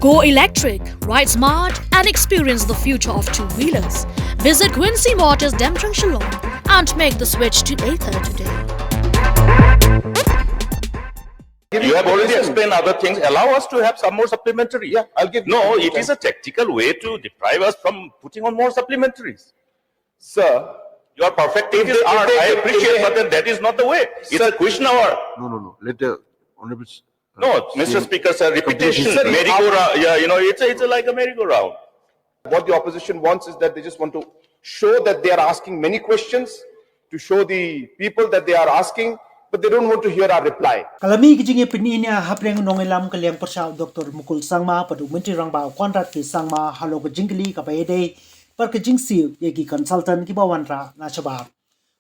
Go electric, ride smart, and experience the future of two-wheelers. Visit Quincy Motors Demtrang Shillong and make the switch to Ather today. You have already explained other things. Allow us to have some more supplementary. Yeah, I'll give you. No, it is a tactical way to deprive us from putting on more supplementaries. Sir, Your perspectives are, I appreciate, but then that is not the way. It's a question hour. No. Let the honorable. No, Mr. Speaker, sir, repetition, Sir, merry-go-round. Yeah, it's like a merry-go-round. what the opposition wants is that they just want to show that they are asking many questions, to show the people that they are asking, but they don't want to hear our reply. Kalami kijingi Iania hapreng nongelam kaliang persau Dr. Mukul sangma padu menteri rangbau Conrad ki sangma Halor ke Jingkylli ka paede par ke jingsiu yegi consultant ki bawanra na sabab.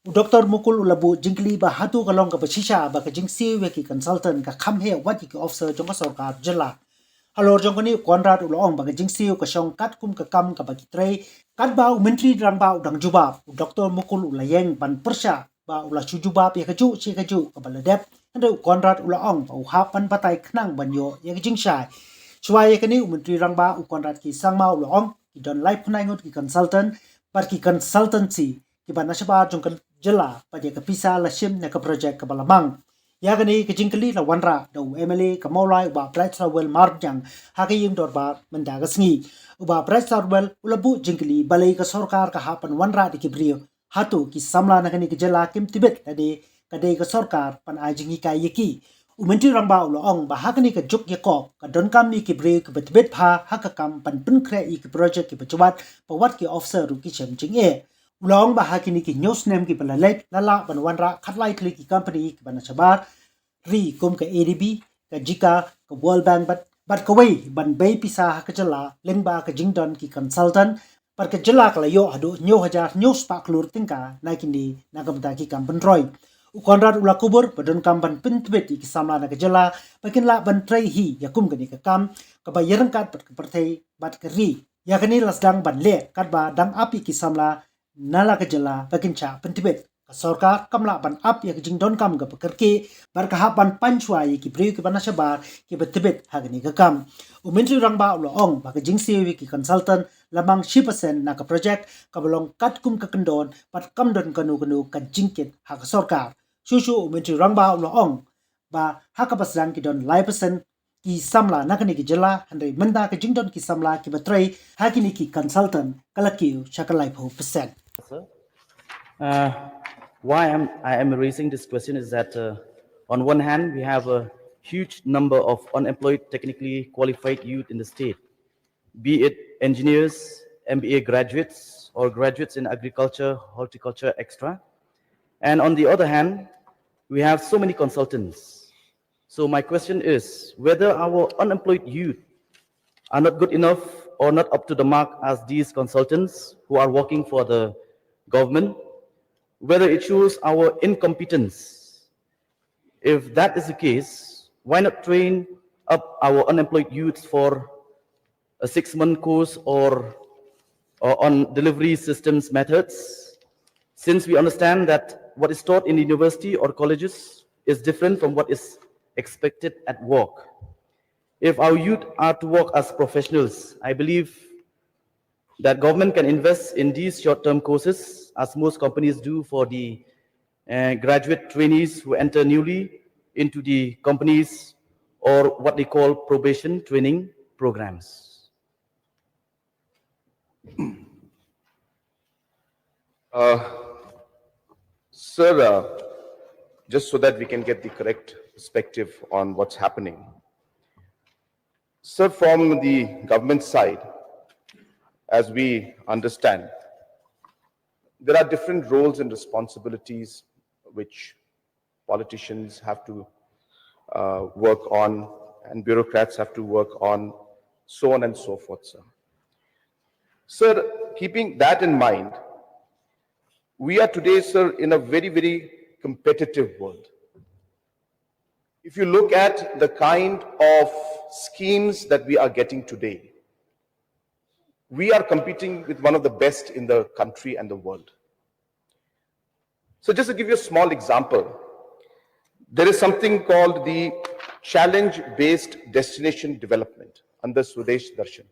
Dr. Mukul ulabu Jingkylli ba hatu kalong ka pasisha ba ke jingsiu yegi consultant ka khamhe wat ki officer jong ka sarkar jylla. Halor jong kani Conrad ulong ba ke jingsiu ka song kat kum ka kam ka ba kitre kat ba menteri rangbau dang jubab Dr. Mukul ulayeng ban persha ba ula chujubab ya kaju chi kaju ka baladep ando Conrad ula ong ba uhapan patay knang banyo ya jingshai chwai kani menteri rangba u Conrad ki sangma ula ong ki don life pnaingot ki consultant par ki consultancy ki banasaba jong kan jylla pa ya ka pisa la sim na ka project ka balamang ya kani ki Jingkylli la wanra do MLA ka maulai ba bright well marjang ha ka ying dor ba manda ga sngi uba bright well ula bu Jingkylli balai ka sarkar ka hapan wanra di kibrio hatu ki samla na kani ki jylla kim tibet tadi kadai ka sarkar pan ajingi kai yeki umentri rangba ulo ong ba hakani ka juk yakop ka don kam ni ki bre ka betbet pha hakakam pan pun kre i ki project ki bachwat pawat ki officer ru ki chem jing e ulong ba hakini ki news name ki palalek lala ban wanra khatlai kli ki company ki ban chabar ri kum ka ADB ka jika ka World Bank bat ka wei ban bei pisa ka jylla lengba ka jingdon ki consultant par ke jylla kala yo adu nyo hajar nyo spa klur tingka naikini nagamta ki kampan roy u Conrad ula Khubor badon kampan pintbet ki samla na ke jylla pakin la ban trai hi yakum kani ka kam ka ba yerangkat pat ka perthai bat ka ri ya kani lasdang ban le kat ba dang api ki samla nala ke jylla pakin cha pintbet ka sarkar kamla ban ap ya jingdon kam ga pakarke bar ka hapan panchwai ki bre ki banasabar ki betbet hagani ka kam umentri rangba ulo ong ba ka jingsi ki consultant lamang 10% na ka project kabalong katkum ka kendon pat kamdon kanu ka jingkit ha ka sarkar susu umentri rangba ulo ong ba ha ka pasdan ki don 5% ki samla na kani ki jylla handai manda ka jingdon ki samla ki batrai ha kini ki consultant kalakiu chakalai pho percent. Why I am raising this question is that on one hand, we have a huge number of unemployed technically qualified youth in the state, be it engineers, MBA graduates, or graduates in agriculture, horticulture, extra. And on the other hand, we have so many consultants. So my question is whether our unemployed youth are not good enough or not up to the mark as these consultants who are working for the government, whether it shows our incompetence. If that is the case, why not train up our unemployed youths for a 6-month course or on delivery systems methods, since we understand that what is taught in university or colleges is different from what is expected at work. If our youth are to work as professionals, I believe that government can invest in these short-term courses, as most companies do for the graduate trainees who enter newly into the companies, or what they call probation training programs. Sir, just so that we can get the correct perspective on what's happening. Sir, from the government side, as we understand, there are different roles and responsibilities which politicians have to work on and bureaucrats have to work on, so on and so forth, sir. Sir, keeping that in mind, we are today, sir, in a very, very competitive world. If you look at the kind of schemes that we are getting today, we are competing with one of the best in the country and the world. So just to give you a small example, there is something called the challenge-based destination development. under Swadesh Darshan.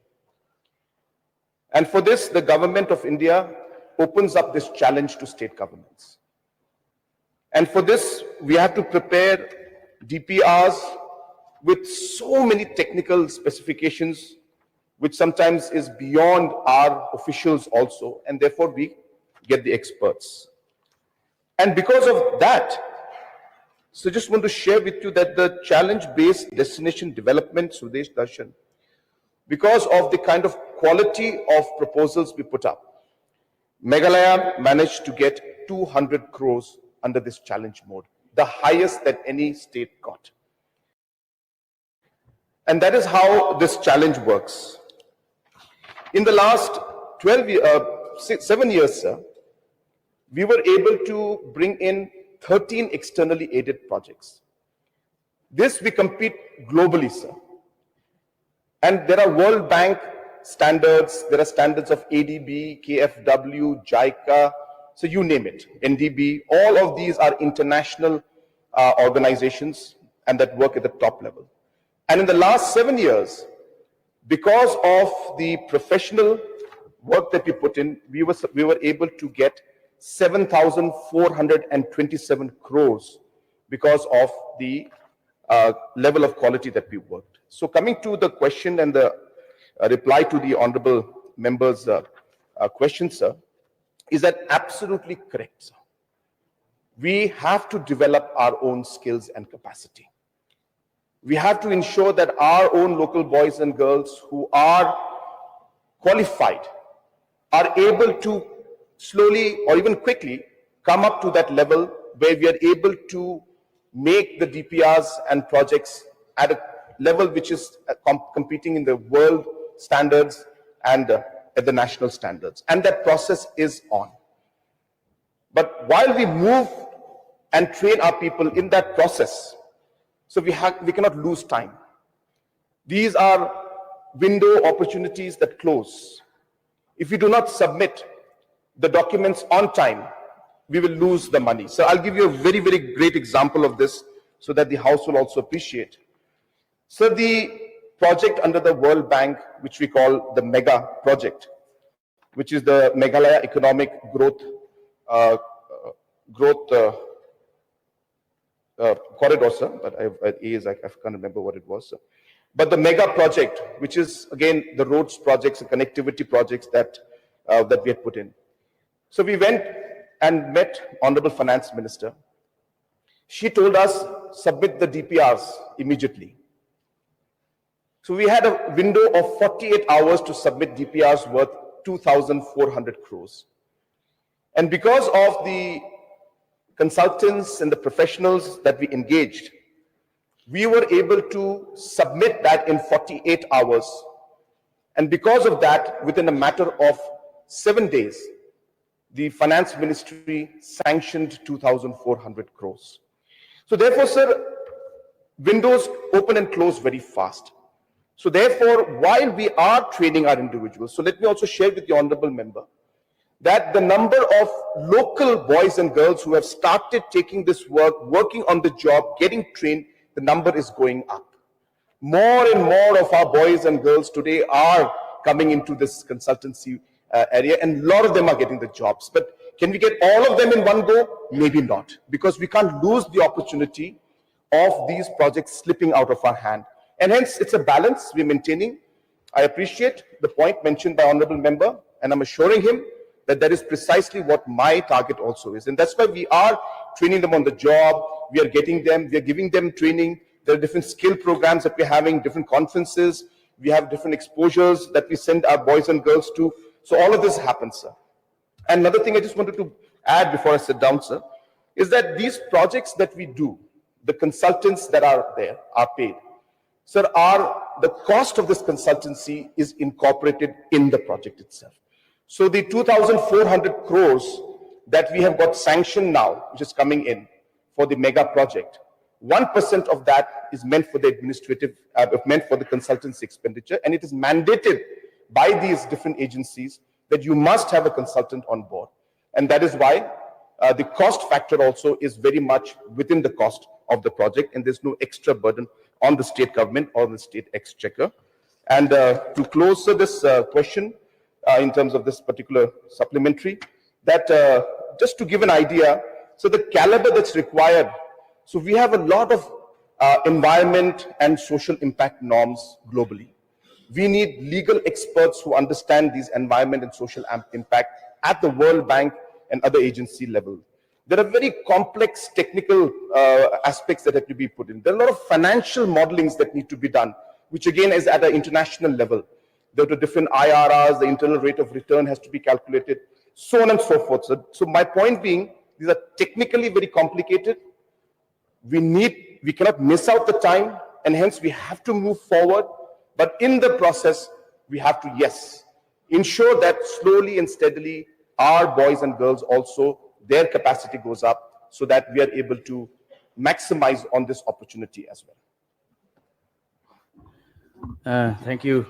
And for this, the government of India opens up this challenge to state governments. And for this, we have to prepare DPRs with so many technical specifications, which sometimes is beyond our officials also, and therefore we get the experts. And because of that, so just want to share with you that the challenge-based destination development, Swadesh Darshan, because of the kind of quality of proposals we put up, Meghalaya managed to get 200 crores under this challenge mode, the highest that any state got. And that is how this challenge works. In the last 7 years, sir, we were able to bring in 13 externally aided projects. This we compete globally, sir. And there are World Bank standards, there are standards of ADB, KFW, JICA, so you name it, NDB, all of these are international organizations and that work at the top level. And in the last 7 years, because of the professional work that we put in, we were able to get 7,427 crores because of the level of quality that we worked. So coming to the question and the reply to the honorable member's question, sir, is that absolutely correct, sir. We have to develop our own skills and capacity. We have to ensure that our own local boys and girls who are qualified are able to slowly or even quickly come up to that level where we are able to make the DPRs and projects at a level which is competing in the world standards and at the national standards. And that process is on. But while we move and train our people in that process, so we cannot lose time. These are window opportunities that close. If we do not submit the documents on time, we will lose the money. So I'll give you a very, very great example of this so that the House will also appreciate. So the project under the World Bank, which we call the MEGA project, which is the Meghalaya Economic Growth corridor, sir, but I can't remember what it was, sir. But the MEGA project, which is again the roads projects, the connectivity projects that we had put in. So we went and met Honorable Finance Minister. She told us, submit the DPRs immediately. So we had a window of 48 hours to submit DPRs worth 2,400 crores. And because of the consultants and the professionals that we engaged, we were able to submit that in 48 hours. And because of that, within a matter of 7 days, the Finance Ministry sanctioned 2,400 crores. So therefore, sir, windows open and close very fast. So therefore, while we are training our individuals, so let me also share with the honorable member that the number of local boys and girls who have started taking this work, working on the job, getting trained, the number is going up. More and more of our boys and girls today are coming into this consultancy area, and a lot of them are getting the jobs. But can we get all of them in one go? Maybe not, because we can't lose the opportunity of these projects slipping out of our hand. And hence, it's a balance we're maintaining. I appreciate the point mentioned by honorable member, and I'm assuring him that that is precisely what my target also is. And that's why we are training them on the job. We are giving them training. There are different skill programs that we're having, different conferences. We have different exposures that we send our boys and girls to. So all of this happens, sir. And another thing I just wanted to add before I sit down, sir, is that these projects that we do, the consultants that are there are paid. Sir, the cost of this consultancy is incorporated in the project itself. So the 2,400 crores that we have got sanctioned now, which is coming in for the mega project, 1% of that is meant for the meant for the consultancy expenditure, and it is mandated by these different agencies that you must have a consultant on board. And that is why the cost factor also is very much within the cost of the project, and there's no extra burden on the state government or the state exchequer. And to close this question in terms of this particular supplementary, that just to give an idea, so the caliber that's required, so we have a lot of environment and social impact norms globally. We need legal experts who understand these environment and social impact at the World Bank and other agency level. There are very complex technical aspects that have to be put in. There are a lot of financial modelings that need to be done, which again is at an international level. There are different IRRs, the internal rate of return has to be calculated, so on and so forth. So my point being, these are technically very complicated. We cannot miss out the time, and hence we have to move forward. But in the process, we have to, yes, ensure that slowly and steadily our boys and girls also, their capacity goes up so that we are able to maximize on this opportunity as well. Thank you,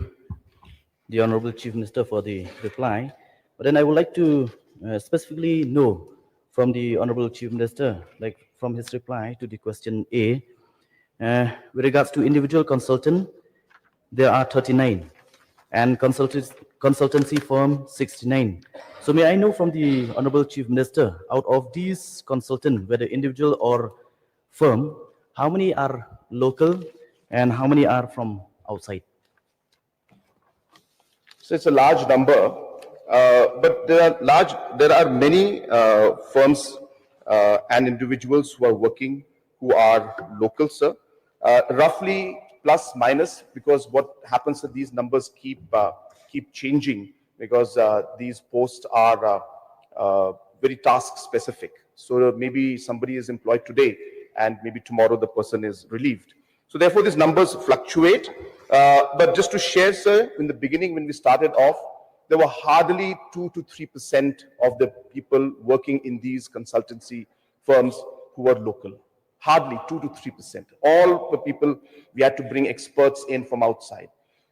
the Honorable Chief Minister, for the reply. But then I would like to specifically know from the Honorable Chief Minister, like from his reply to the question A, with regards to individual consultant, there are 39, and consultancy firm 69. So may I know from the Honorable Chief Minister, out of these consultants, whether individual or firm, how many are local and how many are from outside? So it's a large number, but there are many firms and individuals who are working who are local, sir. Roughly plus minus, because what happens is these numbers keep changing, because these posts are very task specific. So maybe somebody is employed today and maybe tomorrow the person is relieved. So therefore these numbers fluctuate. But just to share, sir, in the beginning when we started off, there were hardly 2 to 3% of the people working in these consultancy firms who were local. Hardly 2 to 3%. All the people, we had to bring experts in from outside.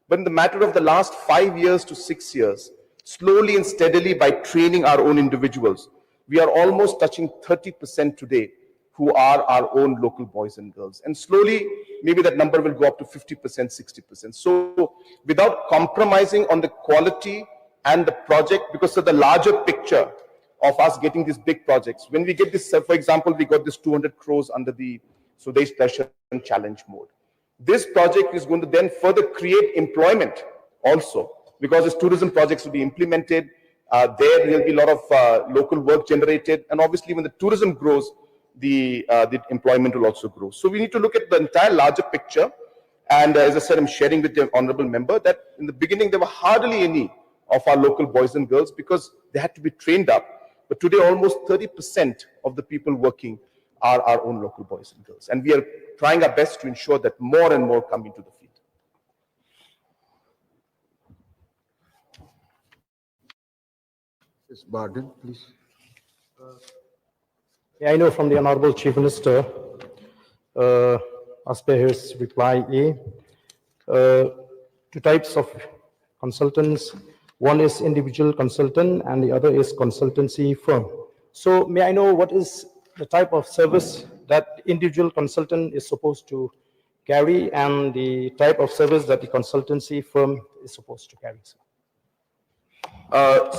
But in the matter of the last 5 years to 6 years, slowly and steadily by training our own individuals, we are almost touching 30% today who are our own local boys and girls. And slowly, maybe that number will go up to 50%, 60%. So without compromising on the quality and the project, because of the larger picture of us getting these big projects, when we get this, for example, we got this 200 crores under the Swadesh Darshan challenge mode. This project is going to then further create employment also, because as tourism projects will be implemented, there will be a lot of local work generated, and obviously when the tourism grows, the employment will also grow. So we need to look at the entire larger picture. And as I said, I'm sharing with the honorable member that in the beginning there were hardly any of our local boys and girls because they had to be trained up. But today almost 30% of the people working are our own local boys and girls. And we are trying our best to ensure that more and more come into the field. Ms. Barden, please. I know from the Honorable Chief Minister, as per his reply A, two types of consultants. One is individual consultant and the other is consultancy firm. So may I know what is the type of service that individual consultant is supposed to carry and the type of service that the consultancy firm is supposed to carry?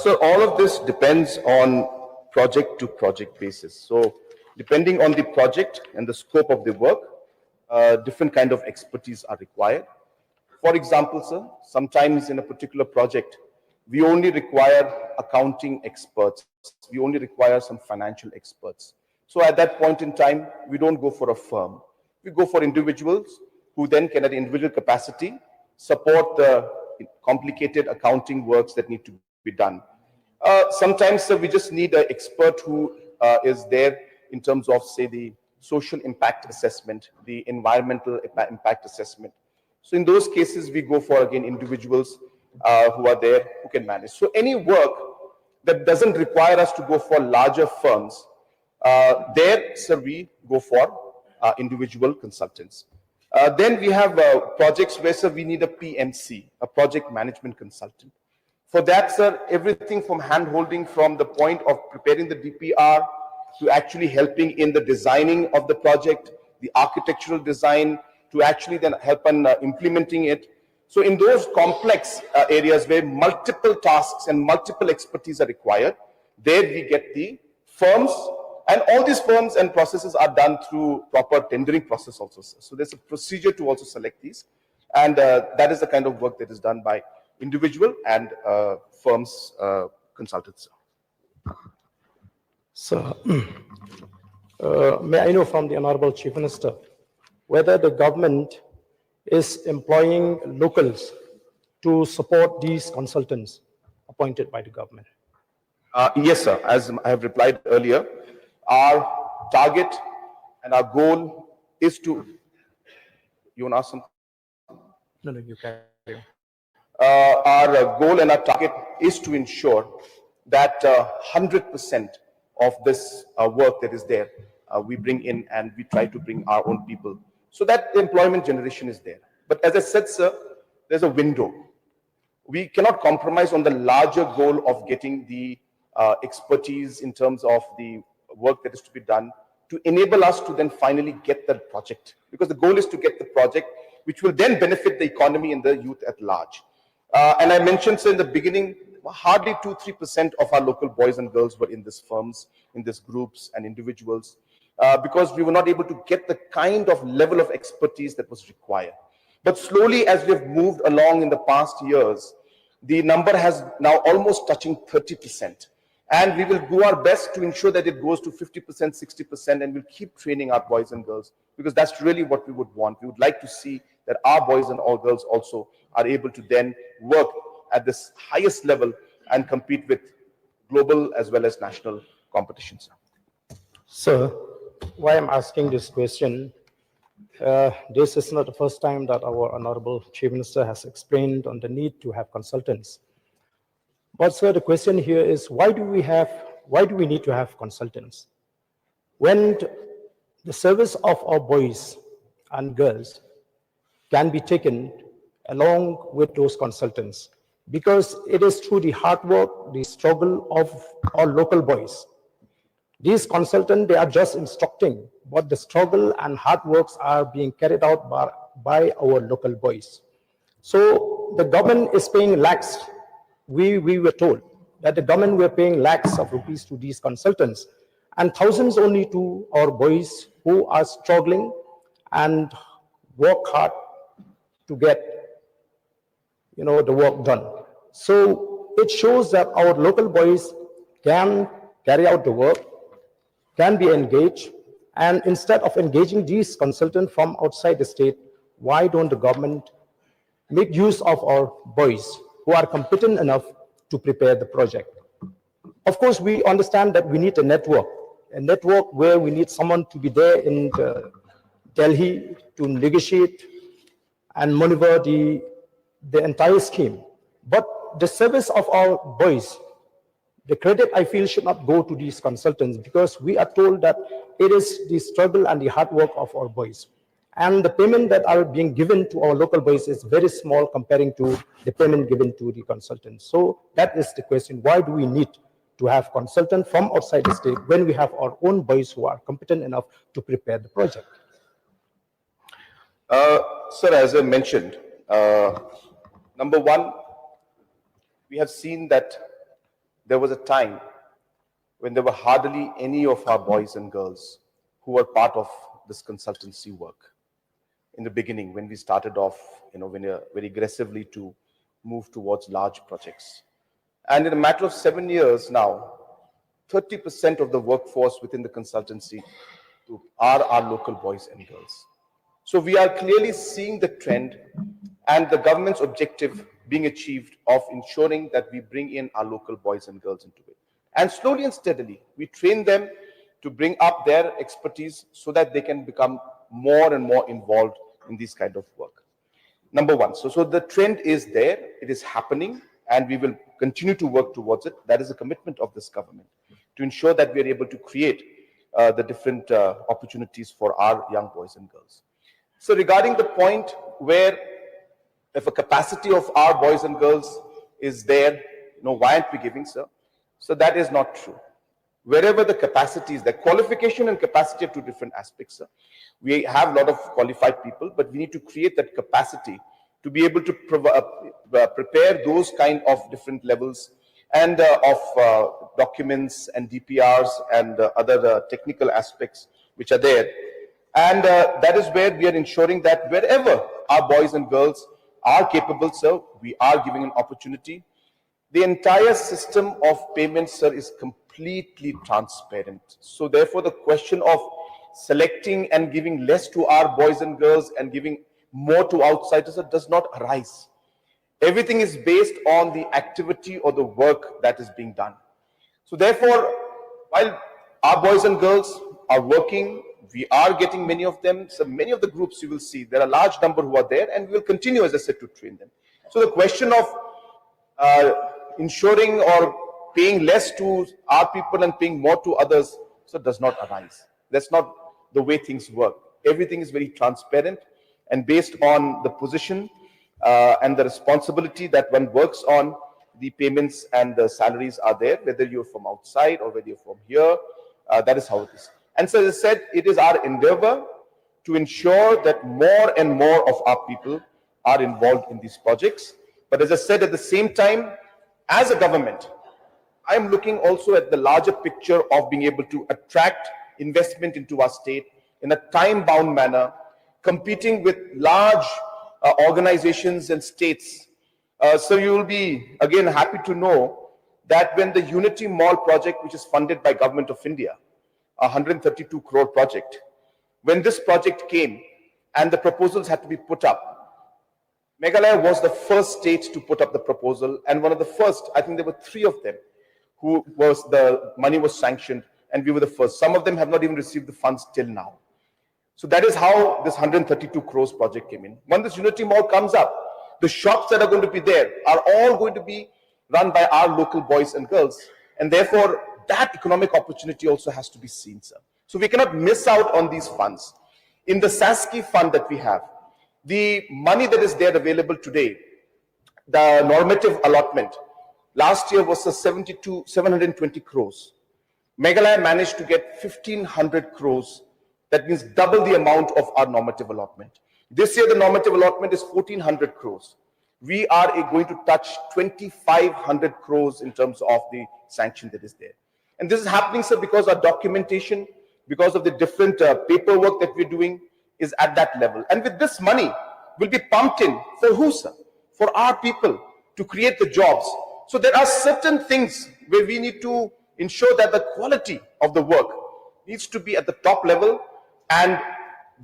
So all of this depends on project to project basis. So depending on the project and the scope of the work, different kind of expertise are required. For example, sir, sometimes in a particular project, we only require accounting experts. We only require some financial experts. So at that point in time, we don't go for a firm. We go for individuals who then can at individual capacity support the complicated accounting works that need to be done. Sometimes, sir, we just need an expert who is there in terms of, say, the social impact assessment, the environmental impact assessment. So in those cases, we go for, again, individuals who are there who can manage. So any work that doesn't require us to go for larger firms, there, sir, we go for individual consultants. Then we have projects where, sir, we need a PMC, a project management consultant. For that, sir, everything from hand-holding from the point of preparing the DPR to actually helping in the designing of the project, the architectural design, to actually then help on implementing it. So in those complex areas where multiple tasks and multiple expertise are required, there we get the firms, and all these firms and processes are done through proper tendering process also. So there's a procedure to also select these, and that is the kind of work that is done by individual and firms consultants. So, may I know from the Honorable Chief Minister whether the government is employing locals to support these consultants appointed by the government? Yes, sir. As I have replied earlier, our target and our goal is to, you want to ask something? No, you carry on. Our goal and our target is to ensure that 100% of this work that is there, we bring in, and we try to bring our own people, so that the employment generation is there. But as I said, sir, there's a window. We cannot compromise on the larger goal of getting the expertise in terms of the work that is to be done to enable us to then finally get the project. Because the goal is to get the project which will then benefit the economy and the youth at large. And I mentioned, sir, in the beginning, hardly 2-3% of our local boys and girls were in these firms, in these groups and individuals, because we were not able to get the kind of level of expertise that was required. But slowly, as we have moved along in the past years, the number has now almost touching 30%. And we will do our best to ensure that it goes to 50%, 60%, and we'll keep training our boys and girls, because that's really what we would want. We would like to see that our boys and all girls also are able to then work at this highest level and compete with global as well as national competitions. Sir, why I'm asking this question, this is not the first time that our Honorable Chief Minister has explained on the need to have consultants. But sir, the question here is, why do we need to have consultants? When the service of our boys and girls can be taken along with those consultants, because it is through the hard work, the struggle of our local boys. These consultants, they are just instructing, but the struggle and hard works are being carried out by our local boys. So the government is paying lakhs. We were told that the government were paying lakhs of rupees to these consultants, and thousands only to our boys who are struggling and work hard to get the work done. So it shows that our local boys can carry out the work, can be engaged, and instead of engaging these consultants from outside the state, why don't the government make use of our boys who are competent enough to prepare the project? Of course, we understand that we need a network where we need someone to be there in Delhi to negotiate and maneuver the entire scheme. But the service of our boys, the credit I feel should not go to these consultants, because we are told that it is the struggle and the hard work of our boys. And the payment that are being given to our local boys is very small comparing to the payment given to the consultants. So that is the question. Why do we need to have consultants from outside the state when we have our own boys who are competent enough to prepare the project? Sir, as I mentioned, number one, we have seen that there was a time when there were hardly any of our boys and girls who were part of this consultancy work. In the beginning, when we started off, very aggressively to move towards large projects. And in a matter of 7 years now, 30% of the workforce within the consultancy are our local boys and girls. So we are clearly seeing the trend and the government's objective being achieved of ensuring that we bring in our local boys and girls into it. And slowly and steadily, we train them to bring up their expertise so that they can become more and more involved in this kind of work. Number one, so the trend is there, it is happening, and we will continue to work towards it. That is a commitment of this government, to ensure that we are able to create the different opportunities for our young boys and girls. So regarding the point where if a capacity of our boys and girls is there, why aren't we giving, sir? So that is not true. Wherever the capacity is, the qualification and capacity are two different aspects, sir. We have a lot of qualified people, but we need to create that capacity to be able to prepare those kind of different levels and of documents and DPRs and other technical aspects which are there. And that is where we are ensuring that wherever our boys and girls are capable, sir, we are giving an opportunity. The entire system of payments, sir, is completely transparent. So therefore, the question of selecting and giving less to our boys and girls and giving more to outsiders, sir, does not arise. Everything is based on the activity or the work that is being done. So therefore, while our boys and girls are working, we are getting many of them. So many of the groups you will see, there are a large number who are there, and we will continue, as I said, to train them. So the question of ensuring or paying less to our people and paying more to others, so does not arise. That's not the way things work. Everything is very transparent and based on the position and the responsibility that one works on. The payments and the salaries are there, whether you're from outside or whether you're from here. That is how it is. And so, as I said, it is our endeavor to ensure that more and more of our people are involved in these projects. But as I said, at the same time, as a government, I am looking also at the larger picture of being able to attract investment into our state in a time-bound manner, competing with large organizations and states. So you will be, again, happy to know that when the Unity Mall project, which is funded by Government of India, a 132 crore project, when this project came and the proposals had to be put up, Meghalaya was the first state to put up the proposal, and one of the first, I think there were 3 of them, who was, the money was sanctioned, and we were the first. Some of them have not even received the funds till now. So that is how this 132 crores project came in. When this Unity Mall comes up, the shops that are going to be there are all going to be run by our local boys and girls, and therefore that economic opportunity also has to be seen, sir. So we cannot miss out on these funds. In the SASCI fund that we have, the money that is there available today, the normative allotment, last year was 720 crores. Meghalaya managed to get 1,500 crores. That means double the amount of our normative allotment. This year, the normative allotment is 1,400 crores. We are going to touch 2,500 crores in terms of the sanction that is there. And this is happening, sir, because our documentation, because of the different paperwork that we're doing, is at that level. And with this money, will be pumped in for who, sir? For our people, to create the jobs. So there are certain things where we need to ensure that the quality of the work needs to be at the top level, and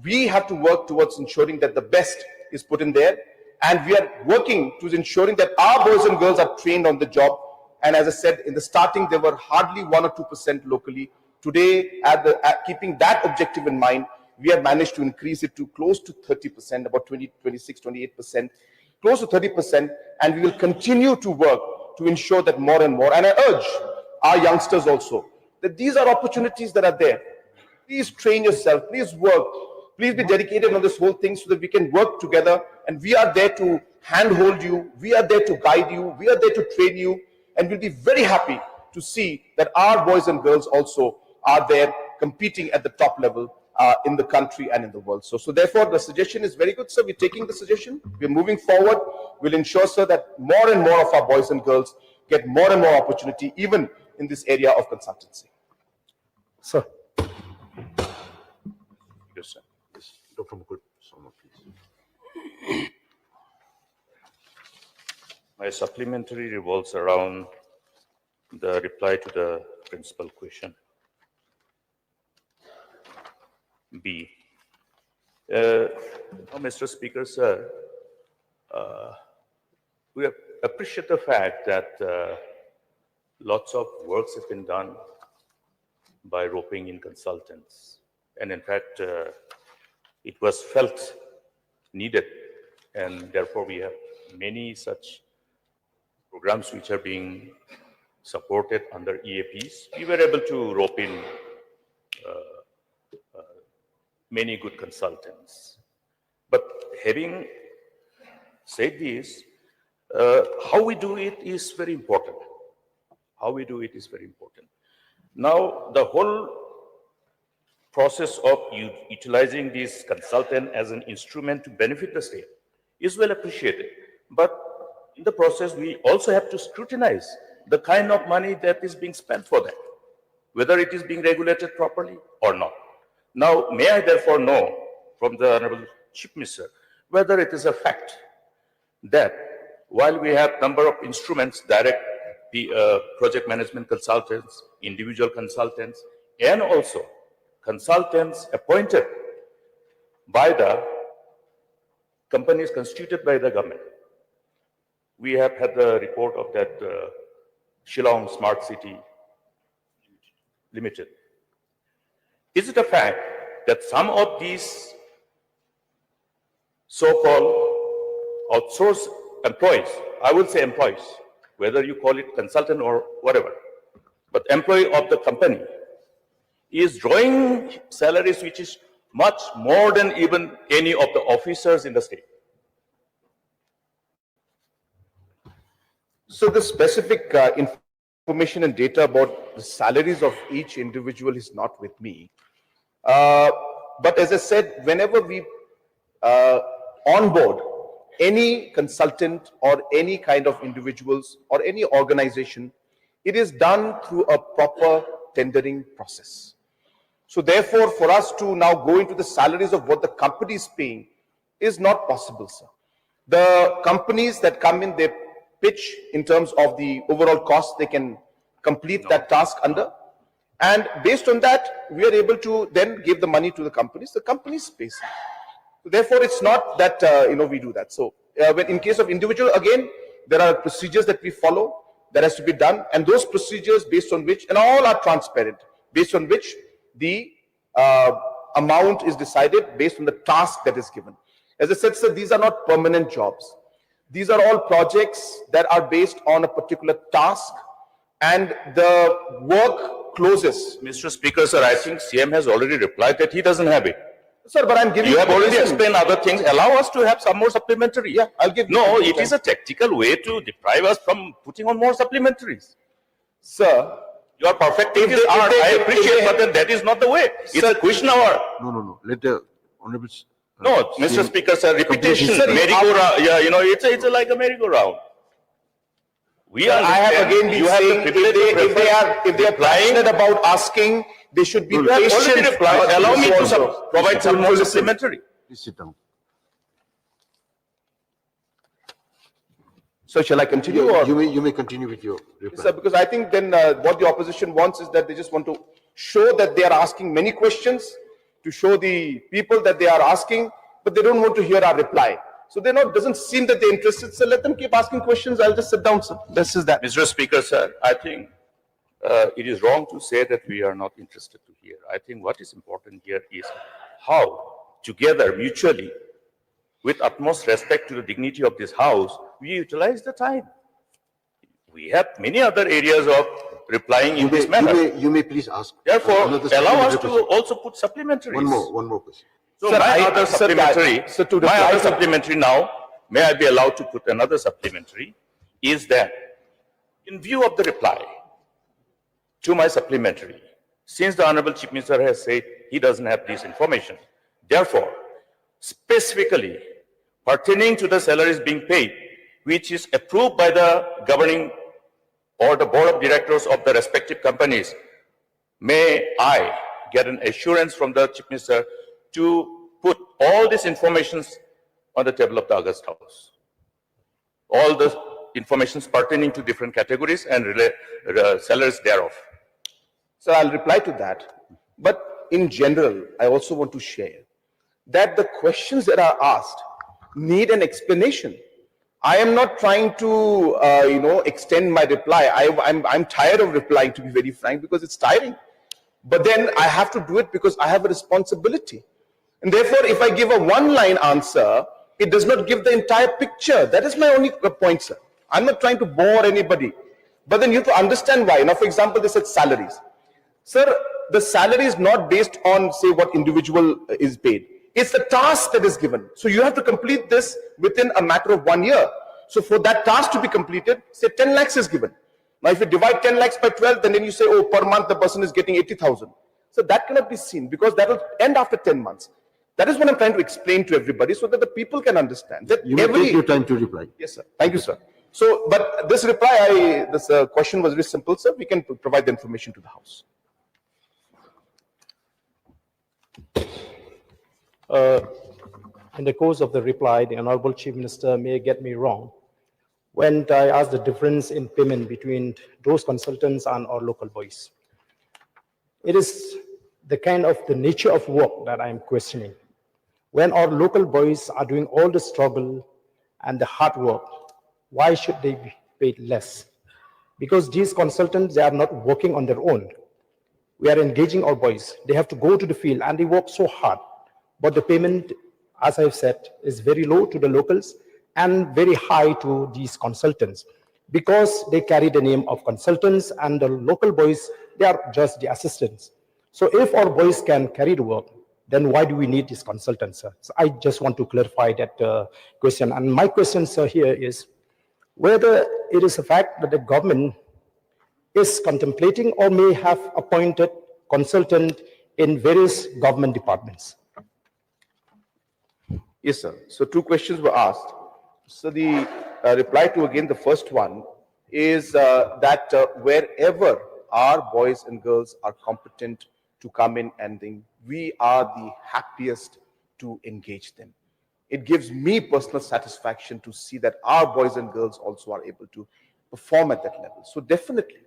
we have to work towards ensuring that the best is put in there. And we are working to ensuring that our boys and girls are trained on the job. And as I said, in the starting, there were hardly 1 or 2% locally. Today, keeping that objective in mind, we have managed to increase it to close to 30%, about 26, 28%, close to 30%. And we will continue to work to ensure that more and more. And I urge our youngsters also that these are opportunities that are there. Please train yourself, please work, please be dedicated on this whole thing so that we can work together, and we are there to handhold you, we are there to guide you, we are there to train you, and we'll be very happy to see that our boys and girls also are there competing at the top level in the country and in the world. So therefore, the suggestion is very good, sir. We're taking the suggestion, we're moving forward. We'll ensure, sir, that more and more of our boys and girls get more and more opportunity, even in this area of consultancy. Sir. Yes, sir. Yes, Dr. Mukul, someone, please. My supplementary revolves around the reply to the principal question. B. Mr. Speaker, sir, we appreciate the fact that lots of works have been done by roping in consultants. And in fact, it was felt needed. And therefore, we have many such programs which are being supported under EAPs. We were able to rope in many good consultants. But having said this, how we do it is very important. How we do it is very important. Now, the whole process of utilizing this consultant as an instrument to benefit the state is well appreciated. But in the process, we also have to scrutinize the kind of money that is being spent for that, whether it is being regulated properly or not. Now, may I therefore know from the Honorable Chief Minister whether it is a fact that while we have number of instruments, direct project management consultants, individual consultants, and also consultants appointed by the companies constituted by the government. We have had the report of that Shillong Smart City Limited. Is it a fact that some of these so-called outsourced employees, I will say employees, whether you call it consultant or whatever, but employee of the company is drawing salaries which is much more than even any of the officers in the state? So the specific information and data about the salaries of each individual is not with me. But as I said, whenever we onboard any consultant or any kind of individuals or any organization, it is done through a proper tendering process. So therefore, for us to now go into the salaries of what the company is paying is not possible, sir. The companies that come in, they pitch in terms of the overall cost they can complete that task under. And based on that, we are able to then give the money to the companies pay. So therefore, it's not that, we do that. So when in case of individual, again, there are procedures that we follow that has to be done. And those procedures based on which, and all are transparent, based on which the amount is decided based on the task that is given. As I said, sir, these are not permanent jobs. These are all projects that are based on a particular task and the work closes. Mr. Speaker, sir, I think CM has already replied that he doesn't have it. Sir, but I'm giving you have already explained other things. Allow us to have some more supplementary. Yeah, I'll give. No, it is a tactical way to deprive us from putting on more supplementaries. Sir, your perspectives are, I appreciate, but then that is not the way. It's a question hour. No. Let the honorable. No, Mr. Speaker, sir, repetition, merry-go-round. Yeah, it's like a merry-go-round. We are. I have again been saying if they are passionate about asking, they should be patient. Allow me to provide some more supplementary. Please sit down. So shall I continue? Or? You may continue with your reply. Sir, because I think then what the opposition wants is that they just want to show that they are asking many questions, to show the people that they are asking, but they don't want to hear our reply. So they're not, doesn't seem that they're interested. So let them keep asking questions. I'll just sit down, sir. This is that. Mr. Speaker, sir, I think it is wrong to say that we are not interested to hear. I think what is important here is how together, mutually, with utmost respect to the dignity of this house, we utilize the time. We have many other areas of replying in this manner. You may please ask. Therefore, allow us to also put supplementaries. One more question. So sir, my other supplementary now, may I be allowed to put another supplementary, is that in view of the reply to my supplementary, since the Honorable Chief Minister has said he doesn't have this information, therefore, specifically pertaining to the salaries being paid, which is approved by the governing or the board of directors of the respective companies, may I get an assurance from the Chief Minister to put all these informations on the table of the August House. All the informations pertaining to different categories and salaries thereof. So I'll reply to that. But in general, I also want to share that the questions that are asked need an explanation. I am not trying to, extend my reply. I'm tired of replying, to be very frank, because it's tiring. But then I have to do it because I have a responsibility. And therefore, if I give a one-line answer, it does not give the entire picture. That is my only point, sir. I'm not trying to bore anybody. But then you have to understand why. Now, for example, they said salaries. Sir, the salary is not based on, say, what individual is paid. It's the task that is given. So you have to complete this within a matter of 1 year. So for that task to be completed, say 10 lakhs is given. Now, if you divide 10 lakhs by 12, then you say, oh, per month the person is getting 80,000. So that cannot be seen because that will end after 10 months. That is what I'm trying to explain to everybody so that the people can understand that You may take your time to reply. Yes, sir. Thank you, sir. So, but this reply, this question was very simple, sir. We can provide the information to the House. In the course of the reply, the Honorable Chief Minister may get me wrong when I ask the difference in payment between those consultants and our local boys. It is the kind of the nature of work that I am questioning. When our local boys are doing all the struggle and the hard work, why should they be paid less? Because these consultants, they are not working on their own. We are engaging our boys. They have to go to the field and they work so hard. But the payment, as I've said, is very low to the locals and very high to these consultants because they carry the name of consultants and the local boys, they are just the assistants. So if our boys can carry the work, then why do we need these consultants, sir? So I just want to clarify that question. And my question, sir, here is whether it is a fact that the government is contemplating or may have appointed consultant in various government departments. Yes, sir. So 2 questions were asked. So the reply to again the first one is that wherever our boys and girls are competent to come in and think, we are the happiest to engage them. It gives me personal satisfaction to see that our boys and girls also are able to perform at that level. So definitely,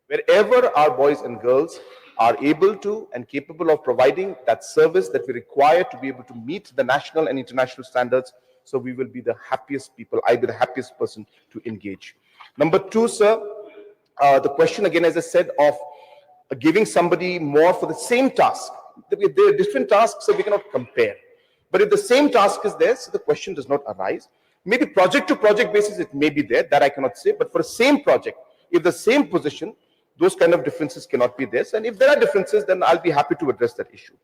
wherever our boys and girls are able to and capable of providing that service that we require to be able to meet the national and international standards, so we will be the happiest people, I'll be the happiest person to engage. Number 2, sir, the question again, as I said, of giving somebody more for the same task. There are different tasks, so we cannot compare. But if the same task is there, so the question does not arise. Maybe project to project basis, it may be there, that I cannot say, but for the same project, if the same position, those kind of differences cannot be there. And if there are differences, then I'll be happy to address that issue.